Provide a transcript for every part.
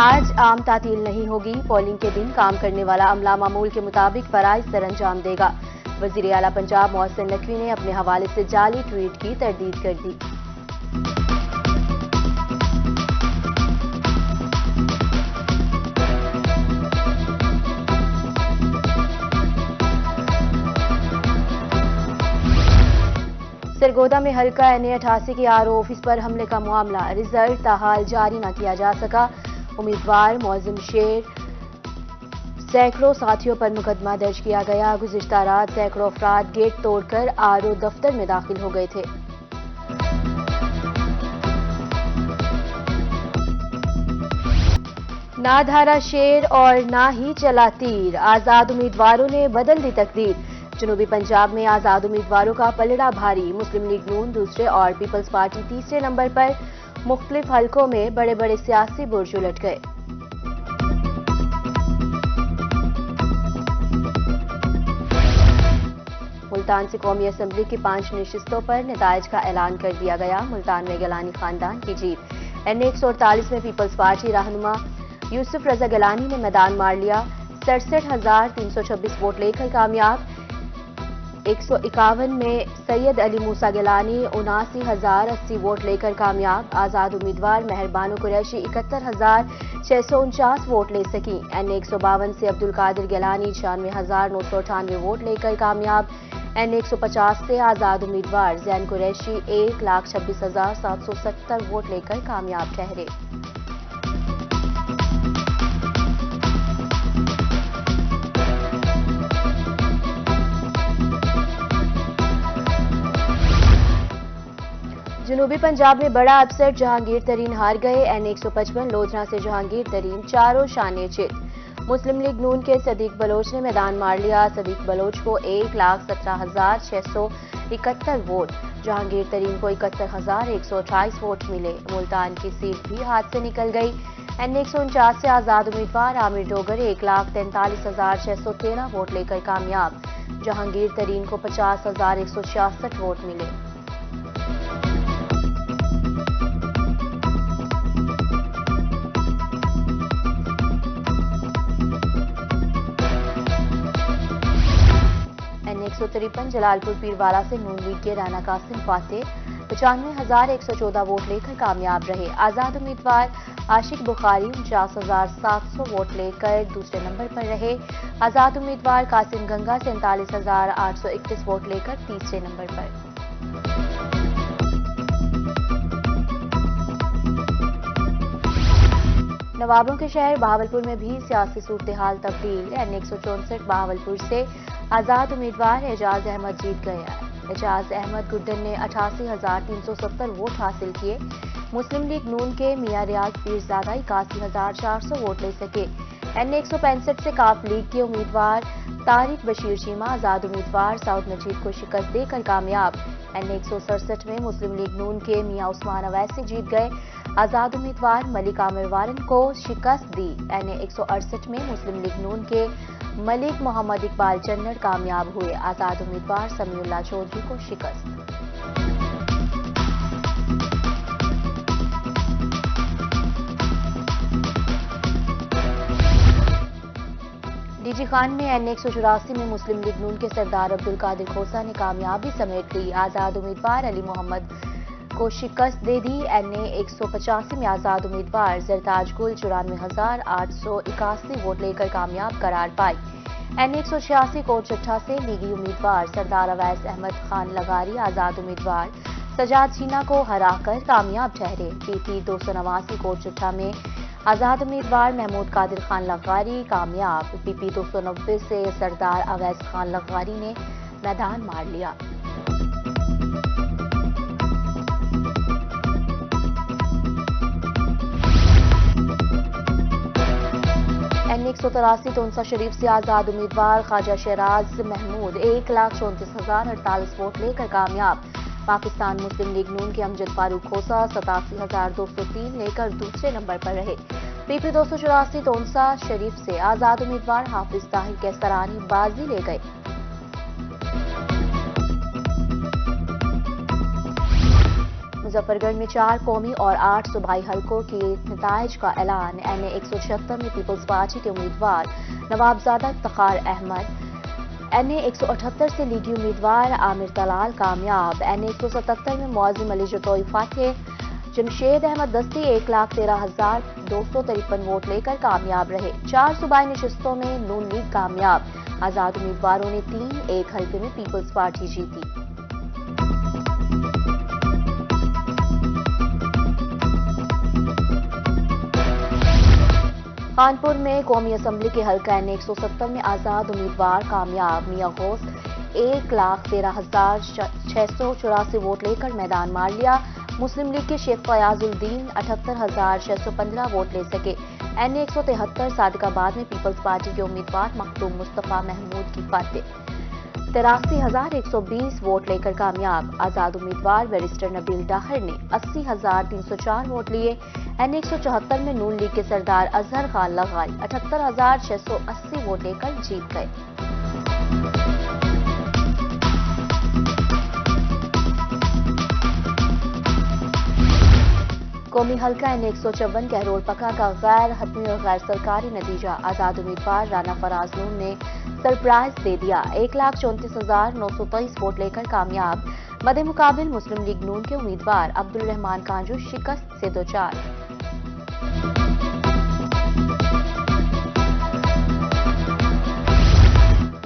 आज आम तातील नहीं होगी। पोलिंग के दिन काम करने वाला अमला मामूल के मुताबिक फराइज सरअंजाम देगा। वजीर आला पंजाब मोहसिन नकवी ने अपने हवाले से जाली ट्वीट की तरदीद कर दी। सरगोदा में हल्का NA-88 की RO ऑफिस पर हमले का मामला, रिजल्ट ताहाल जारी न किया जा सका। उम्मीदवार मौजिम शेर सैकड़ों साथियों पर मुकदमा दर्ज किया गया। गुज़िश्ता रात सैकड़ों अफराद गेट तोड़कर RO दफ्तर में दाखिल हो गए थे। ना धारा शेर और ना ही चला तीर, आजाद उम्मीदवारों ने बदल दी तकदीर। जनूबी पंजाब में आजाद उम्मीदवारों का पलड़ा भारी, मुस्लिम लीग नून दूसरे और पीपल्स पार्टी तीसरे नंबर पर। मुख्तलिफ हलकों में बड़े बड़े सियासी बुर्ज उलट गए। मुल्तान से कौमी असम्बली की 5 नशिस्तों पर नताइज का ऐलान कर दिया गया। मुल्तान में गिलानी खानदान की जीत। NA-148 में पीपल्स पार्टी रहनुमा यूसुफ रजा गिलानी ने मैदान मार लिया। 67,326 वोट लेकर कामयाब। 151 में सैयद अली मूसा गिलानी 79,080 वोट लेकर कामयाब। आजाद उम्मीदवार मेहरबानो कुरैशी 71,649 वोट ले सकी। NA-152 से अब्दुल कादिर गिलानी 96,998 वोट लेकर कामयाब। NA-150 से आजाद उम्मीदवार जैन कुरैशी 1,26,770 वोट लेकर कामयाब ठहरे। जनूबी पंजाब में बड़ा अपसेट, जहांगीर तरीन हार गए। NA-155 लोधना से जहांगीर तरीन चारों शाने चित। मुस्लिम लीग नून के सदीक बलोच ने मैदान मार लिया। सदीक बलोच को 1,17,671 वोट, जहांगीर तरीन को 71,128 वोट मिले। मुल्तान की सीट भी हाथ से निकल गई। NA-149 से आजाद उम्मीदवार आमिर डोगर 1,43,613 वोट लेकर कामयाब। जहांगीर तरीन को 50,166 वोट मिले। NA-153 जलालपुर पीरवाला से नून लीग के राना कासिम फातेह 95,114 वोट लेकर कामयाब रहे। आजाद उम्मीदवार आशिक बुखारी 49,700 वोट लेकर दूसरे नंबर पर रहे। आजाद उम्मीदवार कासिम गंगा 47,831 वोट लेकर तीसरे नंबर पर। नवाबों के शहर बहावलपुर में भी सियासी सूरत-ए-हाल तब्दील। NA-164 बहावलपुर से आजाद उम्मीदवार एजाज अहमद जीत गए। एजाज अहमद गुड्डन ने 88,370 वोट हासिल किए। मुस्लिम लीग नून के मियां रियाज पीरजादा 81,400 वोट ले सके। NA-165 से काफ लीग के उम्मीदवार तारिक बशीर चीमा आजाद उम्मीदवार साउद मजीद को शिकस्त देकर कामयाब। NA-167 में मुस्लिम लीग नून के मियां उस्मान अवैसी जीत गए। आजाद उम्मीदवार मलिक आमिर वारन को शिकस्त दी। NA-168 में मुस्लिम लीग नून के मलिक मोहम्मद इकबाल चन्नड़ कामयाब हुए। आजाद उम्मीदवार समीउल्लाह चौधरी को शिकस्त। डीजी खान में NA-184 में मुस्लिम लीग नून के सरदार अब्दुल कादिर खोसा ने कामयाबी समेट ली। आजाद उम्मीदवार अली मोहम्मद को शिकस्त दे दी। NA-185 में आजाद उम्मीदवार जरताज गुल 94,881 वोट लेकर कामयाब करार पाई। NA-186 कोट चट्ठा से लीगी उम्मीदवार सरदार अवैस अहमद खान लगारी आजाद उम्मीदवार सजाद शीना को हराकर कामयाब ठहरे। PP 289 कोट चट्ठा में आजाद उम्मीदवार महमूद कादिर खान लगारी कामयाब। PP 290 से सरदार अवैस खान लगारी ने मैदान मार लिया। NA-183 तोनसा शरीफ से आजाद उम्मीदवार ख्वाजा शहराज महमूद 1,34,048 वोट लेकर कामयाब। पाकिस्तान मुस्लिम लीग नून के अमजद फारूक खोसा 87,203 लेकर दूसरे नंबर पर रहे। PP 284 तोनसा शरीफ से आजाद उम्मीदवार हाफिज ताहिर कैसरानी बाजी ले गए। मुजफ्फरगढ़ में 4 कौमी और 8 सूबाई हलकों के नताइज का ऐलान। NA 176 में पीपल्स पार्टी के उम्मीदवार नवाबजादा इफ्तिखार अहमद, NA 178 से लीगी उम्मीदवार आमिर तलाल कामयाब। NA 177 में मुआजिम अली जतोई फातेह, जमशेद अहमद दस्ती 1,13,253 वोट लेकर कामयाब रहे। 4 सूबाई नशिस्तों में नून लीग कामयाब। आजाद उम्मीदवारों ने 3, एक हल्के में पीपल्स पार्टी जीती। कानपुर में कौमी असम्बली के हल्का NA 170 में आजाद उम्मीदवार कामयाब। मियां गौस 1,13,684 वोट लेकर मैदान मार लिया। मुस्लिम लीग के शेख फयाजुद्दीन 78,615 वोट ले सके। NA 173 सादिकाबाद में पीपल्स पार्टी के उम्मीदवार मखदूम मुस्तफा महमूद की फातेह 83,120 वोट लेकर कामयाब। आजाद उम्मीदवार बैरिस्टर नबील डाहर ने 80,304 वोट लिए। NA 174 में नून लीग के सरदार अजहर खान लगाई 78,680 वोट लेकर जीत गए। कौमी हल्का NA 154 कहरोल पक्का का गैर हतमी और गैर सरकारी नतीजा। आजाद उम्मीदवार राना फराज नून ने सरप्राइज दे दिया। 1,34,923 वोट लेकर कामयाब। मदे मुकाबिल मुस्लिम लीग नून के उम्मीदवार अब्दुल रहमान कांजू शिकस्त से दोचार।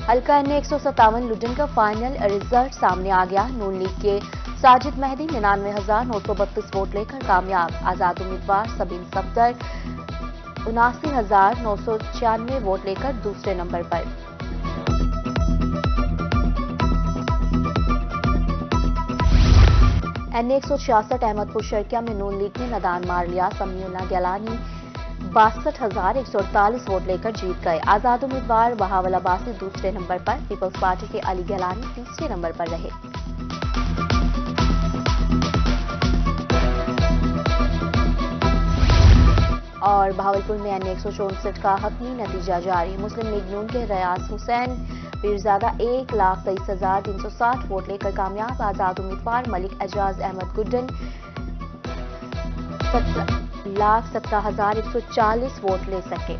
हल्का NA 157 लुधिन का फाइनल रिजल्ट सामने आ गया। नून लीग के साजिद मेहदी 99,932 वोट लेकर कामयाब। आजाद उम्मीदवार सबीन सफदर 79,996 वोट लेकर दूसरे नंबर पर। NA 166 अहमदपुर शर्किया में नून लीग ने मैदान मार लिया। समीउल्लाह गिलानी 62,148 वोट लेकर जीत गए। आजाद उम्मीदवार बहावल अब्बासी दूसरे नंबर पर। पीपल्स पार्टी के अली गिलानी तीसरे नंबर पर रहे। और भावलपुर में NA 164 का हतमी नतीजा जारी। मुस्लिम लीग नून के रियाज हुसैन पीरजादा 1,23,360 वोट लेकर कामयाब। आजाद उम्मीदवार मलिक एजाज अहमद गुड्डन 17,17,140 वोट ले सके।